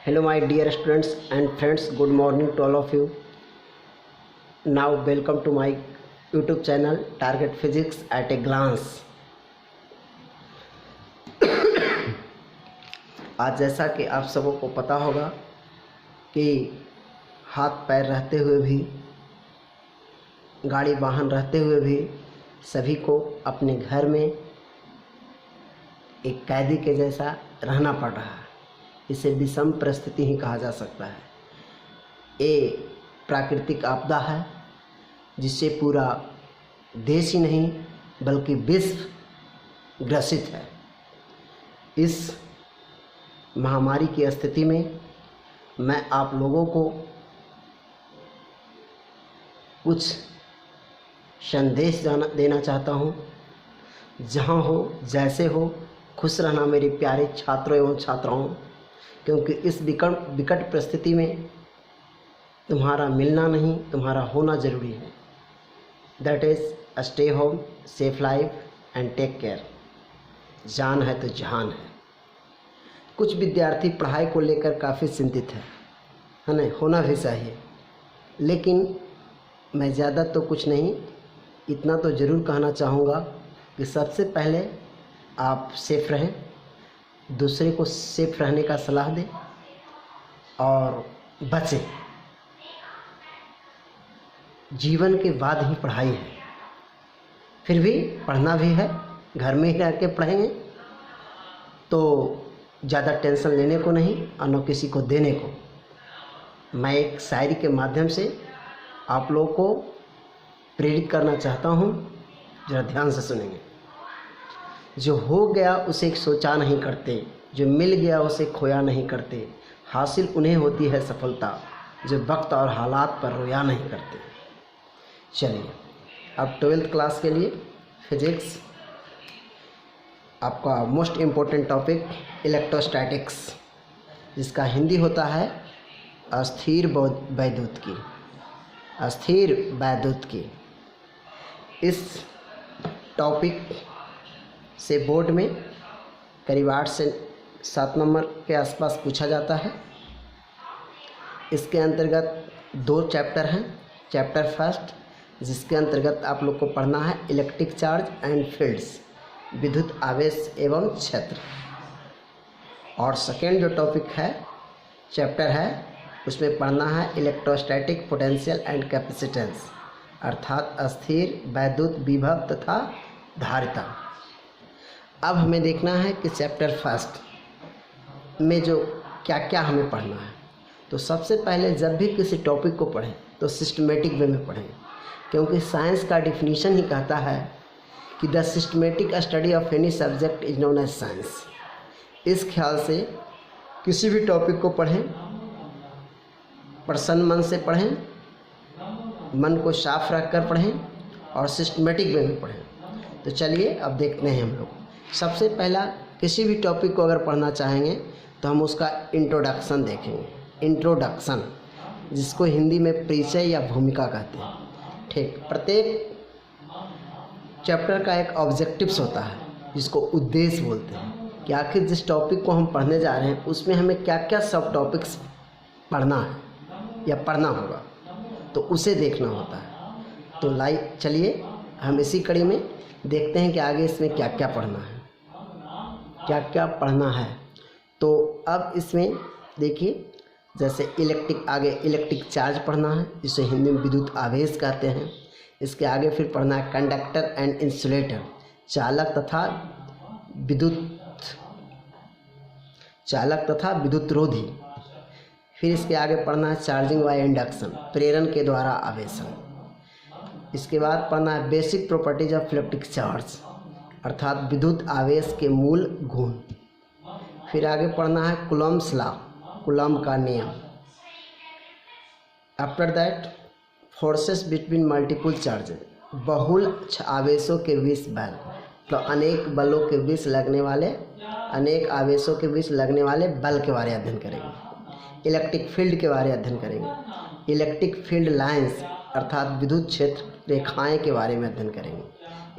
Hello my dear students and friends, good morning to all of you. Now welcome to my YouTube channel Target Physics at a Glance. आज जैसा कि आप सबों को पता होगा कि हाथ पैर रहते हुए भी, गाड़ी वाहन रहते हुए भी सभी को अपने घर में एक कैदी के जैसा रहना पड़ रहा है। इसे विषम परिस्थिति ही कहा जा सकता है। ये प्राकृतिक आपदा है जिससे पूरा देश ही नहीं बल्कि विश्व ग्रसित है। इस महामारी की स्थिति में मैं आप लोगों को कुछ संदेश देना चाहता हूँ। जहाँ हो जैसे हो खुश रहना मेरे प्यारे छात्रों एवं छात्राओं, क्योंकि इस विकट परिस्थिति में तुम्हारा मिलना नहीं, तुम्हारा होना ज़रूरी है। That is stay home, safe life and take care. जान है तो जहान है। कुछ विद्यार्थी पढ़ाई को लेकर काफ़ी चिंतित है ना, होना भी चाहिए। लेकिन मैं ज़्यादा तो कुछ नहीं, इतना तो ज़रूर कहना चाहूँगा कि सबसे पहले आप सेफ रहें, दूसरे को सेफ रहने का सलाह दें और बचें। जीवन के बाद ही पढ़ाई है, फिर भी पढ़ना भी है। घर में ही रह के पढ़ेंगे तो ज़्यादा टेंशन लेने को नहीं और न किसी को देने को। मैं एक शायरी के माध्यम से आप लोगों को प्रेरित करना चाहता हूँ, ज़रा ध्यान से सुनेंगे। जो हो गया उसे सोचा नहीं करते, जो मिल गया उसे खोया नहीं करते। हासिल उन्हें होती है सफलता जो वक्त और हालात पर रोया नहीं करते। चलिए अब 12th क्लास के लिए फिजिक्स, आपका मोस्ट इम्पोर्टेंट टॉपिक इलेक्ट्रोस्टैटिक्स, जिसका हिंदी होता है अस्थिर वैद्युत की। अस्थिर वैद्युत की इस टॉपिक से बोर्ड में करीब 8 से 7 नंबर के आसपास पूछा जाता है। इसके अंतर्गत 2 चैप्टर हैं। चैप्टर फर्स्ट, जिसके अंतर्गत आप लोग को पढ़ना है इलेक्ट्रिक चार्ज एंड फील्ड्स, विद्युत आवेश एवं क्षेत्र। और सेकेंड जो टॉपिक है, चैप्टर है, उसमें पढ़ना है इलेक्ट्रोस्टैटिक पोटेंशियल एंड कैपेसिटेंस, अर्थात अस्थिर वैद्युत विभव तथा धारिता। अब हमें देखना है कि चैप्टर फर्स्ट में जो क्या क्या हमें पढ़ना है। तो सबसे पहले जब भी किसी टॉपिक को पढ़ें तो सिस्टमेटिक वे में पढ़ें, क्योंकि साइंस का डिफिनीशन ही कहता है कि the systematic study of any subject is known as science. इस ख्याल से किसी भी टॉपिक को पढ़ें, प्रसन्न मन से पढ़ें, मन को साफ रख कर पढ़ें और सिस्टमेटिक वे में पढ़ें। तो चलिए अब देखते हैं हम लोग। सबसे पहला, किसी भी टॉपिक को अगर पढ़ना चाहेंगे तो हम उसका इंट्रोडक्शन देखेंगे। इंट्रोडक्शन, जिसको हिंदी में परिचय या भूमिका कहते हैं। ठीक, प्रत्येक चैप्टर का एक ऑब्जेक्टिव्स होता है जिसको उद्देश्य बोलते हैं कि आखिर जिस टॉपिक को हम पढ़ने जा रहे हैं उसमें हमें क्या क्या सब टॉपिक्स पढ़ना है या पढ़ना होगा, तो उसे देखना होता है। तो चलिए हम इसी कड़ी में देखते हैं कि आगे इसमें क्या क्या पढ़ना है, क्या क्या पढ़ना है। तो अब इसमें देखिए, जैसे आगे इलेक्ट्रिक चार्ज पढ़ना है, जिसे हिंदी में विद्युत आवेश कहते हैं। इसके आगे फिर पढ़ना है कंडक्टर एंड इंसुलेटर, चालक तथा विद्युत रोधी। फिर इसके आगे पढ़ना है चार्जिंग बाय इंडक्शन, प्रेरण के द्वारा आवेशन। इसके बाद पढ़ना है basic properties of electric charge, अर्थात विद्युत आवेश के मूल गुण। फिर आगे पढ़ना है कूलम्ब्स लॉ, कूलम्ब का नियम। After that forces between multiple charge, बहुल आवेशों के बीच बल, तो अनेक बलों के बीच लगने वाले, अनेक आवेशों के बीच लगने वाले बल के बारे में अध्ययन करेंगे। इलेक्ट्रिक फील्ड के बारे में अध्ययन करेंगे। इलेक्ट्रिक फील्ड लाइंस, अर्थात विद्युत क्षेत्र रेखाएं के बारे में अध्ययन करेंगे।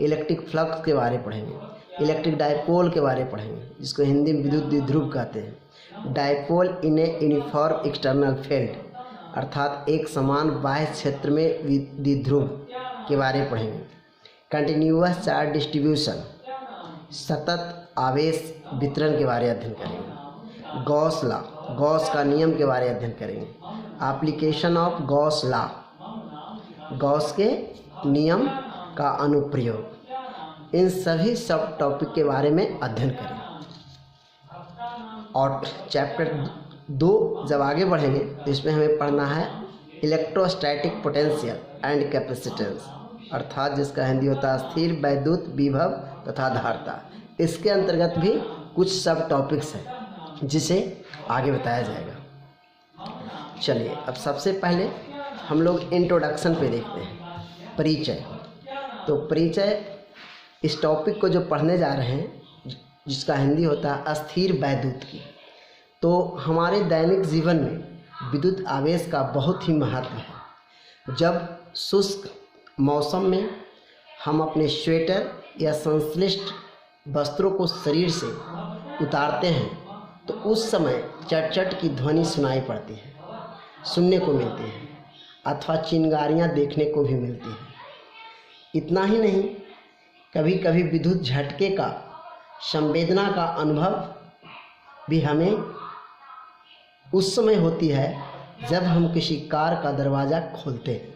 इलेक्ट्रिक फ्लक्स के बारे में पढ़ेंगे। इलेक्ट्रिक डायपोल के बारे में पढ़ेंगे, जिसको हिंदी में विद्युत द्विध्रुव कहते हैं। Dipole in a uniform external field, अर्थात एक समान बाह्य क्षेत्र में द्विध्रुव के बारे में पढ़ेंगे। कंटिन्यूअस चार्ज डिस्ट्रीब्यूशन, सतत आवेश वितरण के बारे में अध्ययन करेंगे। गॉस लॉ, गॉस का नियम के बारे में अध्ययन करेंगे। Application of Gauss law, Gauss के नियम का अनुप्रयोग। इन सभी सब टॉपिक के बारे में अध्ययन करेंगे। और चैप्टर 2 जब आगे बढ़ेंगे तो इसमें हमें पढ़ना है इलेक्ट्रोस्टैटिक पोटेंशियल एंड कैपेसिटेंस, अर्थात जिसका हिंदी होता है स्थिर वैद्युत विभव तथा धारिता। इसके अंतर्गत भी कुछ सब टॉपिक्स हैं जिसे आगे बताया जाएगा। चलिए अब सबसे पहले हम लोग इंट्रोडक्शन पे देखते हैं, परिचय। तो परिचय इस टॉपिक को जो पढ़ने जा रहे हैं जिसका हिंदी होता है अस्थिर वैद्युत की। तो हमारे दैनिक जीवन में विद्युत आवेश का बहुत ही महत्व है। जब शुष्क मौसम में हम अपने स्वेटर या संश्लिष्ट वस्त्रों को शरीर से उतारते हैं तो उस समय चटचट की ध्वनि सुनाई पड़ती है, सुनने को मिलती है, अथवा चिंगारियाँ देखने को भी मिलती है। इतना ही नहीं, कभी कभी विद्युत झटके का संवेदना का अनुभव भी हमें उस समय होती है जब हम किसी कार का दरवाज़ा खोलते हैं।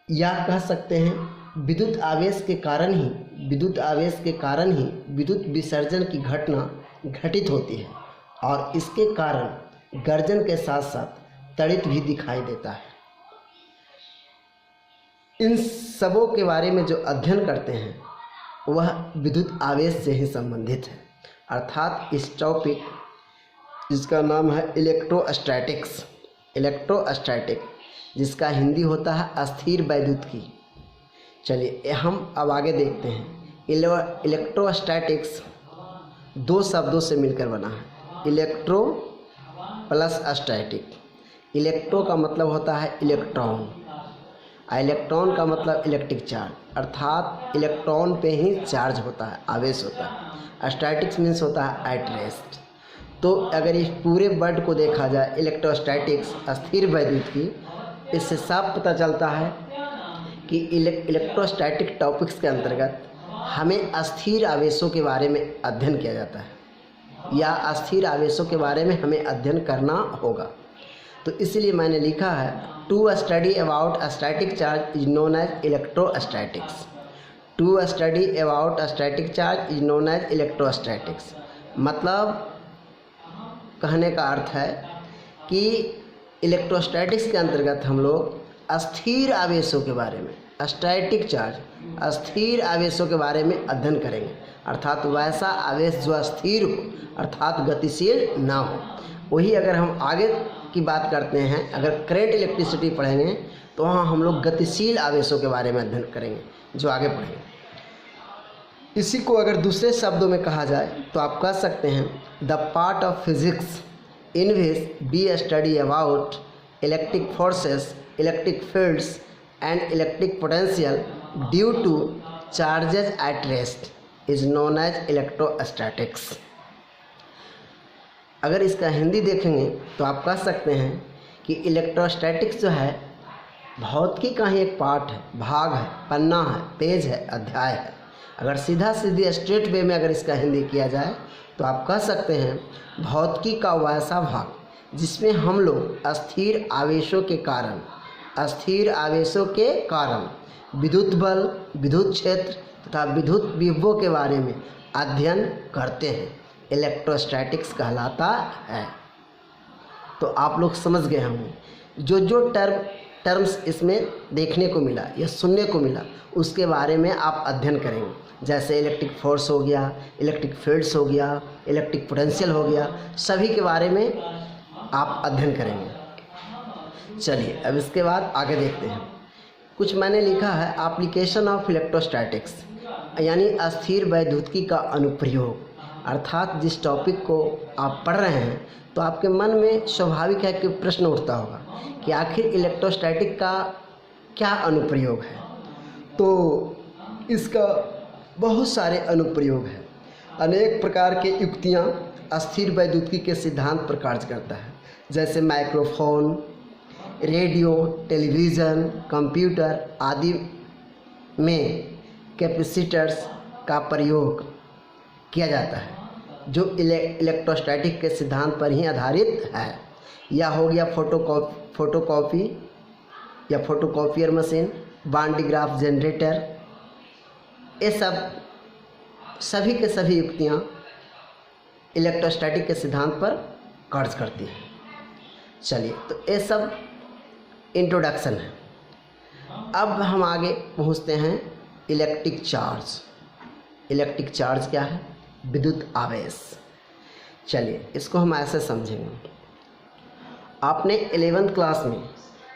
या कह सकते हैं विद्युत आवेश के कारण ही विद्युत विसर्जन की घटना घटित होती है और इसके कारण गर्जन के साथ साथ तड़ित भी दिखाई देता है। इन सबों के बारे में जो अध्ययन करते हैं वह विद्युत आवेश से ही संबंधित है, अर्थात इस टॉपिक जिसका नाम है इलेक्ट्रोस्टैटिक्स, जिसका हिंदी होता है अस्थिर वैद्युत की। चलिए हम अब आगे देखते हैं। इलेक्ट्रोस्टैटिक्स 2 शब्दों से मिलकर बना है, इलेक्ट्रो प्लस स्टैटिक। इलेक्ट्रो का मतलब होता है इलेक्ट्रॉन, इलेक्ट्रॉन का मतलब इलेक्ट्रिक चार्ज, अर्थात इलेक्ट्रॉन पे ही चार्ज होता है, आवेश होता है। स्टैटिक्स मीन्स होता है एट रेस्ट। तो अगर इस पूरे वर्ड को देखा जाए इलेक्ट्रोस्टैटिक्स अस्थिर वैद्युत की, इससे साफ पता चलता है कि इलेक्ट्रोस्टैटिक टॉपिक्स के अंतर्गत हमें अस्थिर आवेशों के बारे में अध्ययन किया जाता है या अस्थिर आवेशों के बारे में हमें अध्ययन करना होगा। तो इसलिए मैंने लिखा है to study about static charge is known as electrostatics. To study about static charge is known as electrostatics. मतलब कहने का अर्थ है कि इलेक्ट्रोस्टैटिक्स के अंतर्गत हम लोग अस्थिर आवेशों के बारे में, स्टैटिक चार्ज अस्थिर आवेशों के बारे में अध्ययन करेंगे, अर्थात वैसा आवेश जो अस्थिर हो अर्थात गतिशील ना हो। वही अगर हम आगे की बात करते हैं, अगर करंट इलेक्ट्रिसिटी पढ़ेंगे तो वहाँ हम लोग गतिशील आवेशों के बारे में अध्ययन करेंगे जो आगे पढ़ेंगे। इसी को अगर दूसरे शब्दों में कहा जाए तो आप कह सकते हैं the part of physics in which we study about electric forces, electric fields and electric potential due to charges at rest is known as electrostatics. अगर इसका हिंदी देखेंगे तो आप कह सकते हैं कि इलेक्ट्रोस्टैटिक्स जो है भौतिकी का ही एक पार्ट है, भाग है, पन्ना है, पेज है, अध्याय है। अगर सीधा सीधी स्ट्रेट वे में अगर इसका हिंदी किया जाए तो आप कह सकते हैं भौतिकी का वैसा भाग जिसमें हम लोग अस्थिर आवेशों के कारण विद्युत बल, विद्युत क्षेत्र तथा विद्युत विभवों के बारे में अध्ययन करते हैं, इलेक्ट्रोस्टैटिक्स कहलाता है। तो आप लोग समझ गए होंगे जो टर्म्स इसमें देखने को मिला या सुनने को मिला उसके बारे में आप अध्ययन करेंगे, जैसे इलेक्ट्रिक फोर्स हो गया, इलेक्ट्रिक फील्ड्स हो गया, इलेक्ट्रिक पोटेंशियल हो गया, सभी के बारे में आप अध्ययन करेंगे। चलिए अब इसके बाद आगे देखते हैं। कुछ मैंने लिखा है एप्लीकेशन ऑफ इलेक्ट्रोस्टैटिक्स, यानी अस्थिर वैद्युतिकी का अनुप्रयोग, अर्थात जिस टॉपिक को आप पढ़ रहे हैं तो आपके मन में स्वाभाविक है कि प्रश्न उठता होगा कि आखिर इलेक्ट्रोस्टैटिक का क्या अनुप्रयोग है। तो इसका बहुत सारे अनुप्रयोग हैं, अनेक प्रकार के युक्तियाँ अस्थिर वैद्युतिकी के सिद्धांत पर कार्य करता है, जैसे माइक्रोफोन, रेडियो, टेलीविज़न, कंप्यूटर आदि में कैपेसिटर्स का प्रयोग किया जाता है, जो इलेक्ट्रोस्टैटिक के सिद्धांत पर ही आधारित है। यह हो गया फोटोकॉपी या फोटोकॉपियर मशीन, बांडीग्राफ जनरेटर। ये सभी के सभी युक्तियाँ इलेक्ट्रोस्टैटिक के सिद्धांत पर कार्य करती हैं। चलिए, तो ये सब इंट्रोडक्शन है। अब हम आगे पहुँचते हैं इलेक्ट्रिक चार्ज। इलेक्ट्रिक चार्ज क्या है? विद्युत आवेश। चलिए, इसको हम ऐसे समझेंगे। आपने 11th क्लास में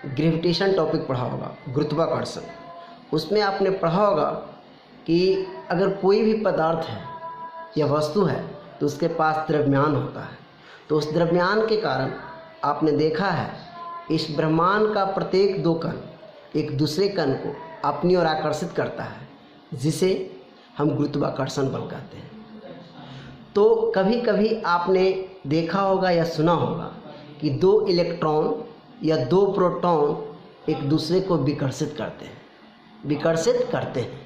ग्रेविटेशन टॉपिक पढ़ा होगा, गुरुत्वाकर्षण। उसमें आपने पढ़ा होगा कि अगर कोई भी पदार्थ है या वस्तु है तो उसके पास द्रव्यमान होता है। तो उस द्रव्यमान के कारण आपने देखा है इस ब्रह्मांड का प्रत्येक दो कण एक दूसरे कण को अपनी ओर आकर्षित करता है, जिसे हम गुरुत्वाकर्षण बल कहते हैं। तो कभी कभी आपने देखा होगा या सुना होगा कि दो इलेक्ट्रॉन या दो प्रोटॉन एक दूसरे को विकर्षित करते हैं।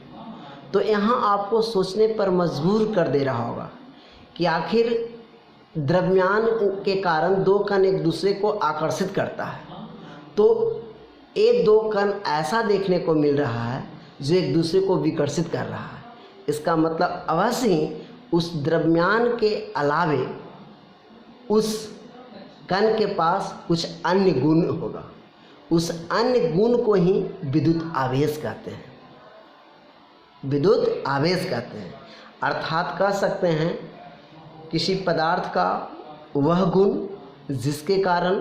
तो यहाँ आपको सोचने पर मजबूर कर दे रहा होगा कि आखिर द्रव्यमान के कारण दो कण एक दूसरे को आकर्षित करता है, तो ये दो कण ऐसा देखने को मिल रहा है जो एक दूसरे को विकर्षित कर रहा है। इसका मतलब अवश्य ही उस द्रव्यमान के अलावे उस कण के पास कुछ अन्य गुण होगा। उस अन्य गुण को ही विद्युत आवेश कहते हैं। विद्युत आवेश कहते हैं, अर्थात कह सकते हैं किसी पदार्थ का वह गुण जिसके कारण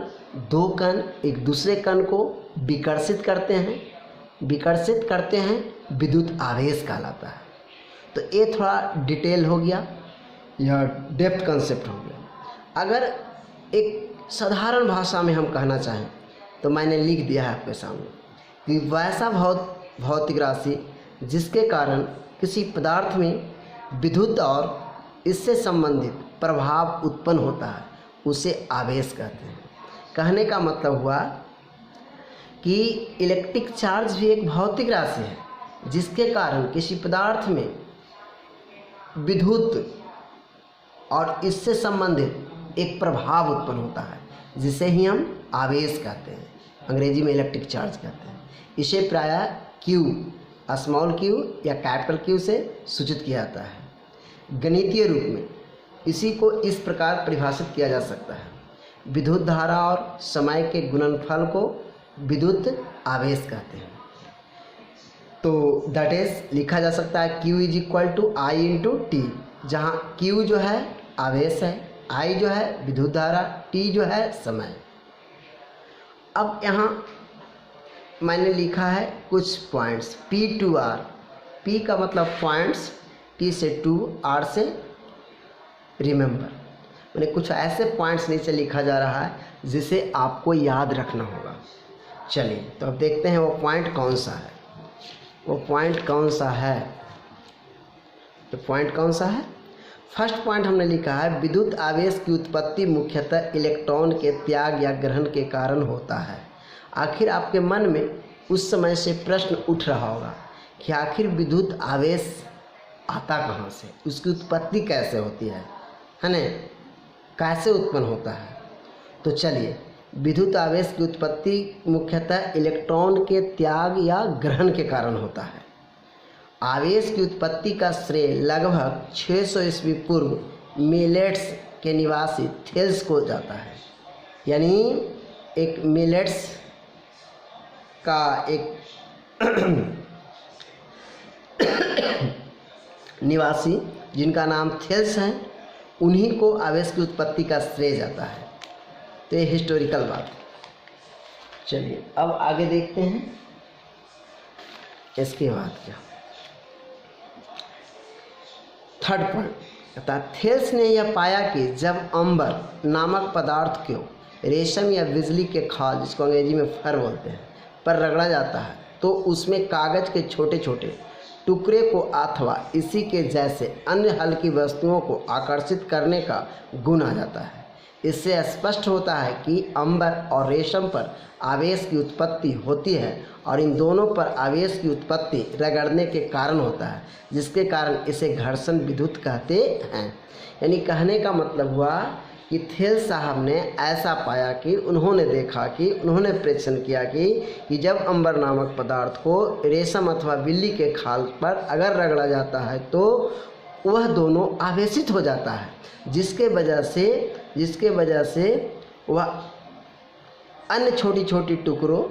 दो कण एक दूसरे कण को विकर्षित करते हैं, विद्युत आवेश कहलाता है। तो ये थोड़ा डिटेल हो गया या डेप्थ कंसेप्ट हो गया। अगर एक साधारण भाषा में हम कहना चाहें तो मैंने लिख दिया है आपके सामने कि वैसा भौतिक राशि जिसके कारण किसी पदार्थ में विद्युत और इससे संबंधित प्रभाव उत्पन्न होता है उसे आवेश कहते हैं। कहने का मतलब हुआ कि इलेक्ट्रिक चार्ज भी एक भौतिक राशि है जिसके कारण किसी पदार्थ में विद्युत और इससे संबंधित एक प्रभाव उत्पन्न होता है, जिसे ही हम आवेश कहते हैं, अंग्रेजी में इलेक्ट्रिक चार्ज कहते हैं। इसे प्रायः क्यू, स्मॉल क्यू या कैपिटल क्यू से सूचित किया जाता है। गणितीय रूप में इसी को इस प्रकार परिभाषित किया जा सकता है, विद्युत धारा और समय के गुणनफल को विद्युत आवेश कहते हैं। तो दैट इज लिखा जा सकता है Q is equal to I into T, जहाँ Q जो है आवेश है, I जो है विद्युत धारा, T जो है समय। अब यहाँ मैंने लिखा है कुछ points P to R। P का मतलब पॉइंट्स, T से 2, R से रिमेंबर। मैंने कुछ ऐसे पॉइंट्स नीचे लिखा जा रहा है जिसे आपको याद रखना होगा। चलिए, तो अब देखते हैं वो पॉइंट कौन सा है। वो पॉइंट कौन सा है? तो पॉइंट कौन सा है? फर्स्ट पॉइंट हमने लिखा है विद्युत आवेश की उत्पत्ति मुख्यतः इलेक्ट्रॉन के त्याग या ग्रहण के कारण होता है। आखिर आपके मन में उस समय से प्रश्न उठ रहा होगा कि आखिर विद्युत आवेश आता कहाँ से, उसकी उत्पत्ति कैसे होती है ना, कैसे उत्पन्न होता है। तो चलिए, विद्युत आवेश की उत्पत्ति मुख्यतः इलेक्ट्रॉन के त्याग या ग्रहण के कारण होता है। आवेश की उत्पत्ति का श्रेय लगभग 600 ईस्वी पूर्व मिलेट्स के निवासी थेल्स को जाता है। यानी एक मिलेट्स का एक निवासी जिनका नाम थेल्स है, उन्हीं को आवेश की उत्पत्ति का श्रेय जाता है। तो ये हिस्टोरिकल बात है। चलिए, अब आगे देखते हैं इसके बाद क्या। थर्ड पॉइंट, अर्थात थेल्स ने यह पाया कि जब अंबर नामक पदार्थ को रेशम या बिजली के खाल, जिसको अंग्रेजी में फर बोलते हैं, पर रगड़ा जाता है तो उसमें कागज़ के छोटे छोटे टुकड़े को अथवा इसी के जैसे अन्य हल्की वस्तुओं को आकर्षित करने का गुण आ जाता है। इससे स्पष्ट होता है कि अंबर और रेशम पर आवेश की उत्पत्ति होती है और इन दोनों पर आवेश की उत्पत्ति रगड़ने के कारण होता है, जिसके कारण इसे घर्षण विद्युत कहते हैं। यानी कहने का मतलब हुआ कि थेल साहब ने ऐसा पाया कि उन्होंने देखा कि उन्होंने प्रेक्षण किया कि जब अंबर नामक पदार्थ को रेशम अथवा बिल्ली के खाल पर अगर रगड़ा जाता है तो वह दोनों आवेशित हो जाता है, जिसके वजह से वह अन्य छोटी छोटी टुकड़ों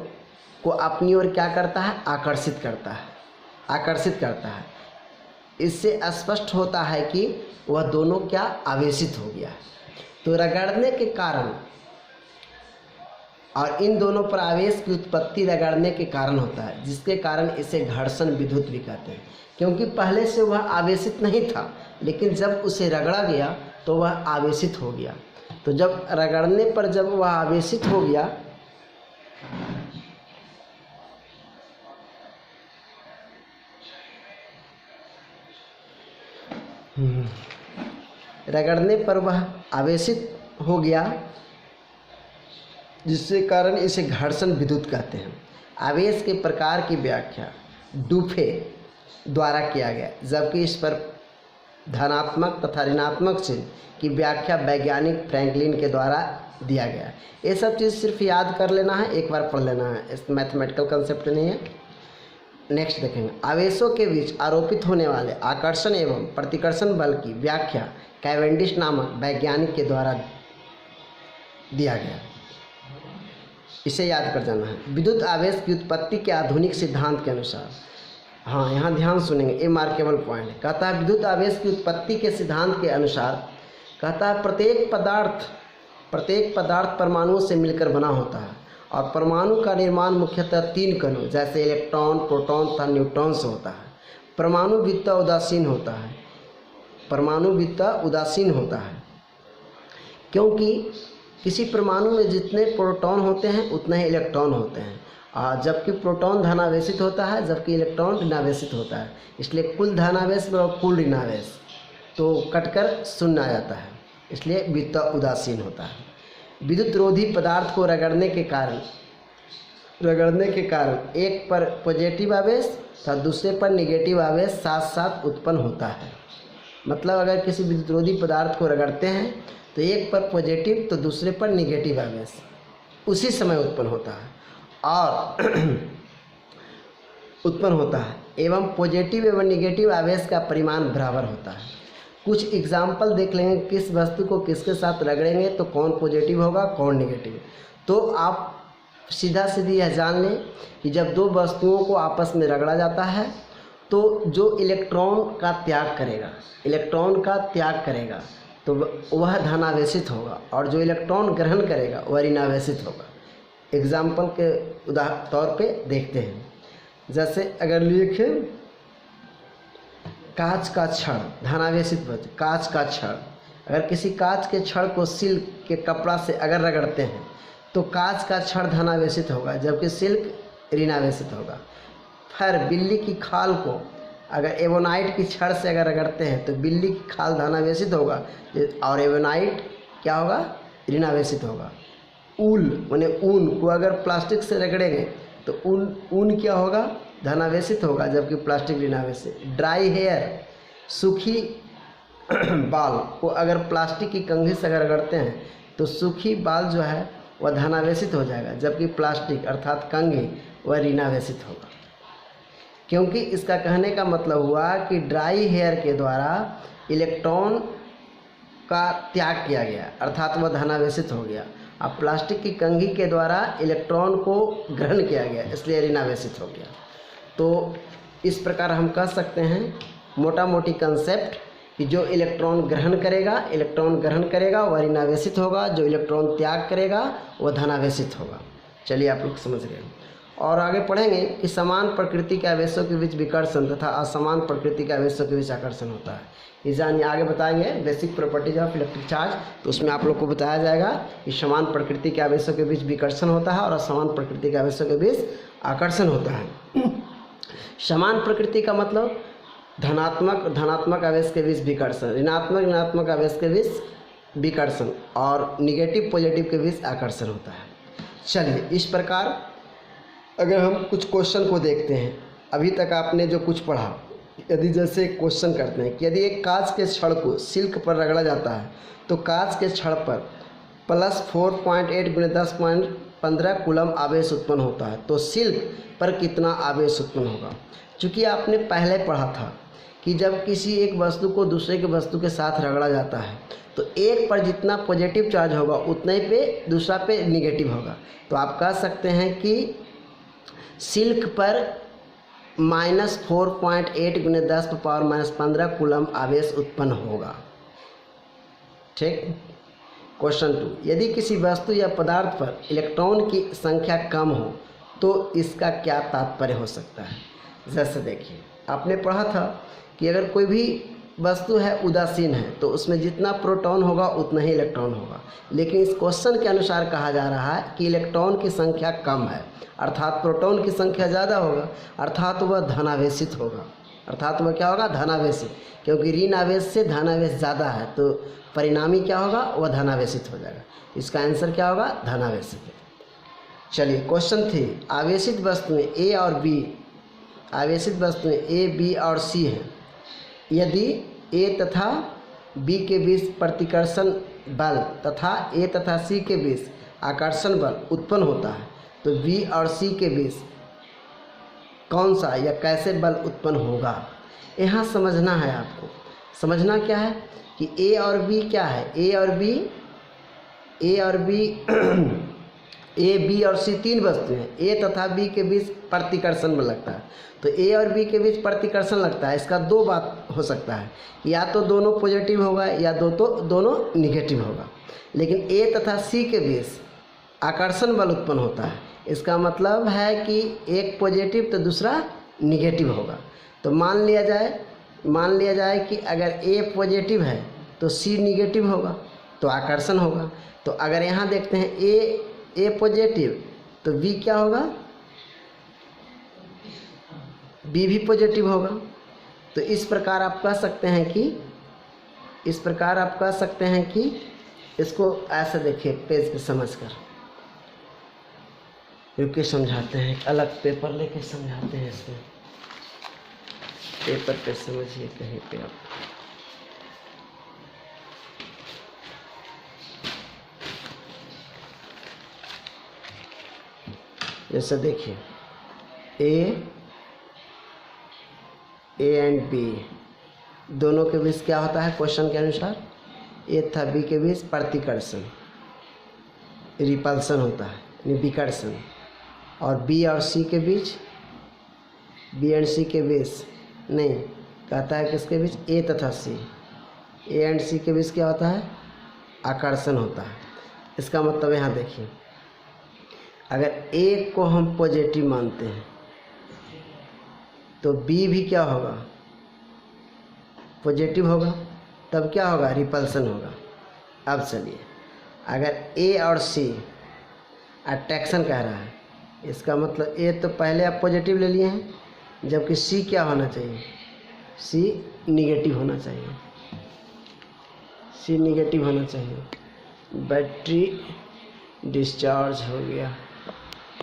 को अपनी ओर क्या करता है, आकर्षित करता है। इससे स्पष्ट होता है कि वह दोनों क्या आवेशित हो गया। तो रगड़ने के कारण और इन दोनों पर आवेश की उत्पत्ति रगड़ने के कारण होता है, जिसके कारण इसे घर्षण विद्युत भी कहते हैं। क्योंकि पहले से वह आवेशित नहीं था, लेकिन जब उसे रगड़ा गया तो वह आवेशित हो गया। तो जब रगड़ने पर जब वह आवेशित हो गया वह आवेशित हो गया, जिसके कारण इसे घर्षण विद्युत कहते हैं। आवेश के प्रकार की व्याख्या डुफे द्वारा किया गया, जबकि इस पर धनात्मक तथा ऋणात्मक चिन्ह की व्याख्या वैज्ञानिक फ्रैंकलिन के द्वारा दिया गया। ये सब चीज़ सिर्फ याद कर लेना है, एक बार पढ़ लेना है, इस मैथमेटिकल कंसेप्ट नहीं है। नेक्स्ट देखेंगे, आवेशों के बीच आरोपित होने वाले आकर्षण एवं प्रतिकर्षण बल की व्याख्या कैवेंडिश नामक वैज्ञानिक के द्वारा दिया गया। इसे याद कर जाना है। विद्युत आवेश की उत्पत्ति के आधुनिक सिद्धांत के अनुसार, हाँ यहाँ ध्यान सुनेंगे, ये मार्केबल पॉइंट है। कहता है विद्युत आवेश की उत्पत्ति के सिद्धांत के अनुसार, कहता है प्रत्येक पदार्थ परमाणुओं से मिलकर बना होता है और परमाणु का निर्माण मुख्यतः 3 कणों जैसे इलेक्ट्रॉन, प्रोटॉन तथा न्यूट्रॉन से होता है। परमाणु विद्युत उदासीन होता है क्योंकि किसी परमाणु में जितने प्रोटॉन होते हैं उतने ही इलेक्ट्रॉन होते हैं, और जबकि प्रोटॉन धनावेशित होता है जबकि इलेक्ट्रॉन ऋणावेशित होता है। इसलिए कुल धनावेश और कुल ऋणावेश तो कटकर शून्य आ जाता है, इसलिए विद्युत उदासीन होता है। विद्युत रोधी पदार्थ को रगड़ने के कारण एक पर पॉजिटिव आवेश तथा दूसरे पर नेगेटिव आवेश साथ साथ उत्पन्न होता है। मतलब अगर किसी विद्युत रोधी पदार्थ को रगड़ते हैं तो एक पर पॉजिटिव तो दूसरे पर नेगेटिव आवेश उसी समय उत्पन्न होता है एवं पॉजिटिव एवं नेगेटिव आवेश का परिमाण बराबर होता है। कुछ एग्जाम्पल देख लेंगे, किस वस्तु को किसके साथ रगड़ेंगे तो कौन पॉजिटिव होगा कौन नेगेटिव। तो आप सीधी यह जान लें कि जब 2 वस्तुओं को आपस में रगड़ा जाता है तो जो इलेक्ट्रॉन का त्याग करेगा तो वह धनावेशित होगा और जो इलेक्ट्रॉन ग्रहण करेगा वह ऋणावेशित होगा। एग्जाम्पल के तौर पे देखते हैं, जैसे अगर लिखें कांच का छड़ धनावेशित होता है। कांच का छड़, अगर किसी कांच के छड़ को सिल्क के कपड़ा से अगर रगड़ते हैं तो कांच का छड़ धनावेशित होगा जबकि सिल्क ऋणावेशित होगा। फिर बिल्ली की खाल को अगर एवोनाइट की छड़ से अगर रगड़ते हैं तो बिल्ली की खाल धनावेशित होगा और एवोनाइट क्या होगा, ऋणावेशित होगा। ऊल माने ऊन को अगर प्लास्टिक से रगड़ेंगे तो ऊन क्या होगा, धनावेशित होगा जबकि प्लास्टिक ऋणावेशित। ड्राई हेयर, सूखी बाल को अगर प्लास्टिक की कंघी से अगर रगड़ते हैं तो सूखी बाल जो है वह धनावेशित हो जाएगा जबकि प्लास्टिक अर्थात कंघी वह ऋणावेशित होगा। क्योंकि इसका कहने का मतलब हुआ कि ड्राई हेयर के द्वारा इलेक्ट्रॉन का त्याग किया गया अर्थात वह धनावेशित हो गया, अब प्लास्टिक की कंघी के द्वारा इलेक्ट्रॉन को ग्रहण किया गया इसलिए ऋणावेशित हो गया। तो इस प्रकार हम कह सकते हैं मोटा मोटी कंसेप्ट कि जो इलेक्ट्रॉन ग्रहण करेगा वह ऋणावेशित होगा, जो इलेक्ट्रॉन त्याग करेगा वह धनावेशित होगा। चलिए आप लोग समझ गए। और आगे पढ़ेंगे कि समान प्रकृति के आवेशों के बीच विकर्षण तथा असमान प्रकृति के आवेशों के बीच आकर्षण होता है। इस जानिए आगे बताएंगे basic properties of electric charge, तो उसमें आप लोग को बताया जाएगा कि समान प्रकृति के आवेशों के बीच विकर्षण होता है और असमान प्रकृति के आवेशों के बीच आकर्षण होता है। समान प्रकृति का मतलब धनात्मक आवेश के बीच विकर्षण, ऋणात्मक आवेश के बीच विकर्षण और निगेटिव पॉजिटिव के बीच आकर्षण होता है। चलिए, इस प्रकार अगर हम कुछ क्वेश्चन को देखते हैं, अभी तक आपने जो कुछ पढ़ा, यदि जैसे क्वेश्चन करते हैं कि यदि एक कांच के छड़ को सिल्क पर रगड़ा जाता है तो कांच के छड़ पर प्लस 4.8 × 10.15 कूलम आवेश उत्पन्न होता है, तो सिल्क पर कितना आवेश उत्पन्न होगा। चूँकि आपने पहले पढ़ा था कि जब किसी एक वस्तु को दूसरे के वस्तु के साथ रगड़ा जाता है तो एक पर जितना पॉजिटिव चार्ज होगा उतना ही पे दूसरा पे निगेटिव होगा। तो आप कह सकते हैं कि सिल्क पर -4.8 × 10⁻⁻15 कूलम आवेश उत्पन्न होगा। ठीक। क्वेश्चन 2, यदि किसी वस्तु या पदार्थ पर इलेक्ट्रॉन की संख्या कम हो तो इसका क्या तात्पर्य हो सकता है। जैसे देखिए, आपने पढ़ा था कि अगर कोई भी वस्तु है उदासीन है तो उसमें जितना प्रोटॉन होगा उतना ही इलेक्ट्रॉन होगा, लेकिन इस क्वेश्चन के अनुसार कहा जा रहा है कि इलेक्ट्रॉन की संख्या कम है, अर्थात प्रोटॉन की संख्या ज़्यादा होगा, अर्थात वह धनावेशित होगा। अर्थात वह क्या होगा, धनावेशित, क्योंकि ऋण आवेश से धनावेश ज़्यादा है तो परिणामी क्या होगा, वह धनावेशित हो जाएगा। इसका आंसर क्या होगा, धनावेशित। चलिए, क्वेश्चन 3, आवेशित वस्तुएं ए और बी, आवेशित वस्तुएं ए, बी और सी हैं। यदि ए तथा बी के बीच प्रतिकर्षण बल तथा ए तथा सी के बीच आकर्षण बल उत्पन्न होता है तो बी और सी के बीच कौन सा या कैसे बल उत्पन्न होगा। यहाँ समझना है आपको। समझना क्या है कि ए और बी क्या है, ए बी और सी तीन वस्तुएं हैं। ए तथा बी के बीच प्रतिकर्षण बल लगता है, तो ए और बी के बीच प्रतिकर्षण लगता है। इसका दो बात हो सकता है, या तो दोनों पॉजिटिव होगा या दोनों निगेटिव होगा। लेकिन ए तथा सी के बीच आकर्षण बल उत्पन्न होता है, इसका मतलब है कि एक पॉजिटिव तो दूसरा निगेटिव होगा। तो मान लिया जाए कि अगर ए पॉजिटिव है तो सी निगेटिव होगा, तो आकर्षण होगा। तो अगर यहाँ देखते हैं ए पॉजिटिव तो बी क्या होगा, बी भी पॉजिटिव होगा। तो इस प्रकार आप कह सकते हैं कि इसको ऐसे देखिए, पेज पे समझकर, रुकिए समझाते हैं, अलग पेपर लेके समझाते हैं। इसमें पेपर पे समझिए कहीं पे आप। जैसे देखिए, ए एंड बी दोनों के बीच क्या होता है, क्वेश्चन के अनुसार ए तथा बी के बीच प्रतिकर्षण, रिपल्सन होता है, यानी विकर्षण। और बी और सी के बीच, बी एंड सी के बीच नहीं, कहता है किसके बीच, ए तथा सी, ए एंड सी के बीच क्या होता है, आकर्षण होता है। इसका मतलब यहाँ देखिए, अगर ए को हम पॉजिटिव मानते हैं तो बी भी क्या होगा, पॉजिटिव होगा, तब क्या होगा, रिपल्सन होगा। अब चलिए, अगर ए और सी अट्रैक्शन कह रहा है, इसका मतलब ए तो पहले आप पॉजिटिव ले लिए हैं, जबकि सी क्या होना चाहिए, सी निगेटिव होना चाहिए, सी निगेटिव होना चाहिए। बैटरी डिस्चार्ज हो गया।